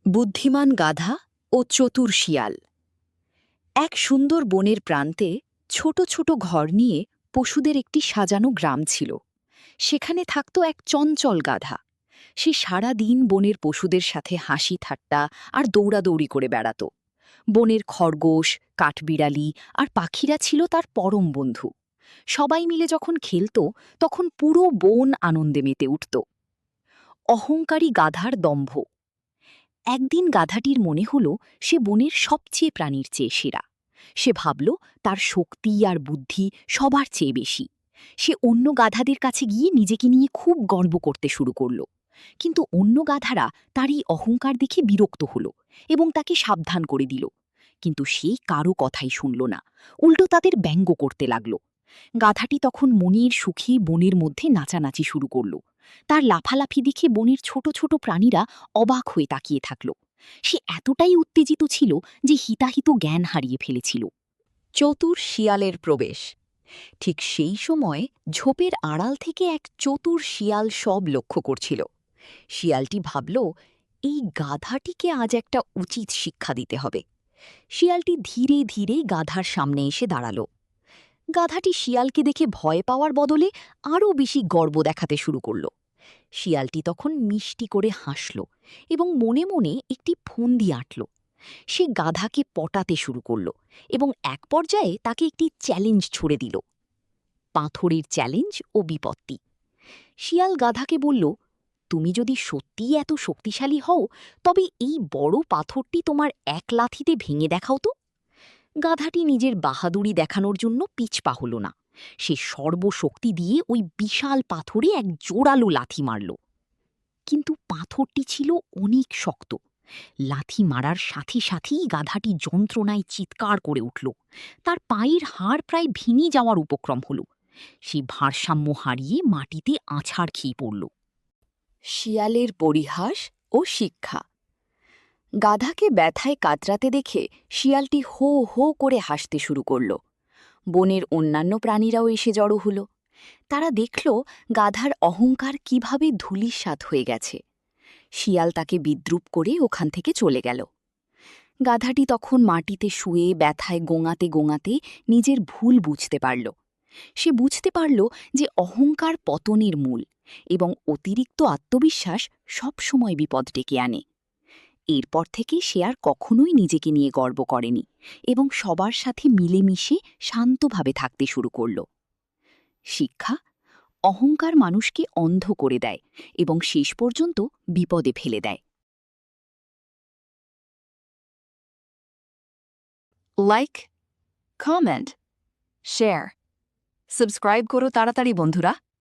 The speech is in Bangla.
বুদ্ধিমান গাধা ও চতুর শিয়াল। এক সুন্দর বনের প্রান্তে ছোট ছোট ঘর নিয়ে পশুদের একটি সাজানো গ্রাম ছিল। সেখানে থাকত এক চঞ্চল গাধা। সে সারা দিন বনের পশুদের সাথে হাসি ঠাট্টা আর দৌড়াদৌড়ি করে বেড়াত। বনের খরগোশ, কাঠবিড়ালি আর পাখিরা ছিল তার পরম বন্ধু। সবাই মিলে যখন খেলত তখন পুরো বন আনন্দে মেতে উঠত। অহংকারী গাধার দম্ভ। একদিন গাধাটির মনে হল সে বনের সবচেয়ে প্রাণীর চেয়ে সেরা। সে ভাবল তার শক্তি আর বুদ্ধি সবার চেয়ে বেশি। সে অন্য গাধাদের কাছে গিয়ে নিজেকে নিয়ে খুব গর্ব করতে শুরু করল। কিন্তু অন্য গাধারা তার এই অহংকার দেখে বিরক্ত হল এবং তাকে সাবধান করে দিল। কিন্তু সে কারো কথাই শুনল না, উল্টো তাদের ব্যঙ্গ করতে লাগল। গাধাটি তখন মনের সুখে বনের মধ্যে নাচানাচি শুরু করল। তার লাফালাফি দেখে বনের ছোট ছোট প্রাণীরা অবাক হয়ে তাকিয়ে থাকল। সে এতটাই উত্তেজিত ছিল যে হিতাহিত জ্ঞান হারিয়ে ফেলেছিল। চতুর শিয়ালের প্রবেশ। ঠিক সেই সময় ঝোপের আড়াল থেকে এক চতুর শিয়াল সব লক্ষ্য করছিল। শিয়ালটি ভাবল, এই গাধাটিকে আজ একটা উচিত শিক্ষা দিতে হবে। শিয়ালটি ধীরে ধীরে গাধার সামনে এসে দাঁড়াল। গাধাটি শিয়ালকে দেখে ভয় পাওয়ার বদলে আরও বেশি গর্ব দেখাতে শুরু করল। শিয়ালটি তখন মিষ্টি করে হাসল এবং মনে মনে একটি ফন্দি আঁটল। সে গাধাকে পটাতে শুরু করল এবং এক পর্যায়ে তাকে একটি চ্যালেঞ্জ ছুড়ে দিল। পাথরের চ্যালেঞ্জ ও বিপত্তি। শিয়াল গাধাকে বলল, তুমি যদি সত্যিই এত শক্তিশালী হও তবে এই বড় পাথরটি তোমার এক লাথিতে ভেঙে দেখাও তো। গাধাটি নিজের বাহাদুরি দেখানোর জন্য পিছপা হল না। সে সর্বশক্তি দিয়ে ওই বিশাল পাথরে এক জোরালো লাথি মারল। কিন্তু পাথরটি ছিল অনেক শক্ত। লাথি মারার সাথে সাথেই গাধাটি যন্ত্রণায় চিৎকার করে উঠল। তার পায়ের হাড় প্রায় ভেঙে যাওয়ার উপক্রম হল। সে ভারসাম্য হারিয়ে মাটিতে আছাড় খেয়ে পড়ল। শিয়ালের পরিহাস ও শিক্ষা। গাধাকে ব্যথায় কাতরাতে দেখে শিয়ালটি হো হো করে হাসতে শুরু করল। বনের অন্যান্য প্রাণীরাও এসে জড়ো হল। তারা দেখল গাধার অহংকার কিভাবে ধূলিসাৎ হয়ে গেছে। শিয়াল তাকে বিদ্রূপ করে ওখান থেকে চলে গেল। গাধাটি তখন মাটিতে শুয়ে ব্যথায় গোঙাতে গোঙাতে নিজের ভুল বুঝতে পারল। সে বুঝতে পারল যে অহংকার পতনের মূল এবং অতিরিক্ত আত্মবিশ্বাস সবসময় বিপদ ডেকে আনে। এরপর থেকে সে আর কখনোই নিজেকে নিয়ে গর্ব করেনি এবং সবার সাথে মিলেমিশে শান্তভাবে থাকতে শুরু করল। শিক্ষা: অহংকার মানুষকে অন্ধ করে দেয় এবং শেষ পর্যন্ত বিপদে ফেলে দেয়। লাইক, কমেন্ট, শেয়ার, সাবস্ক্রাইব করো তাড়াতাড়ি বন্ধুরা।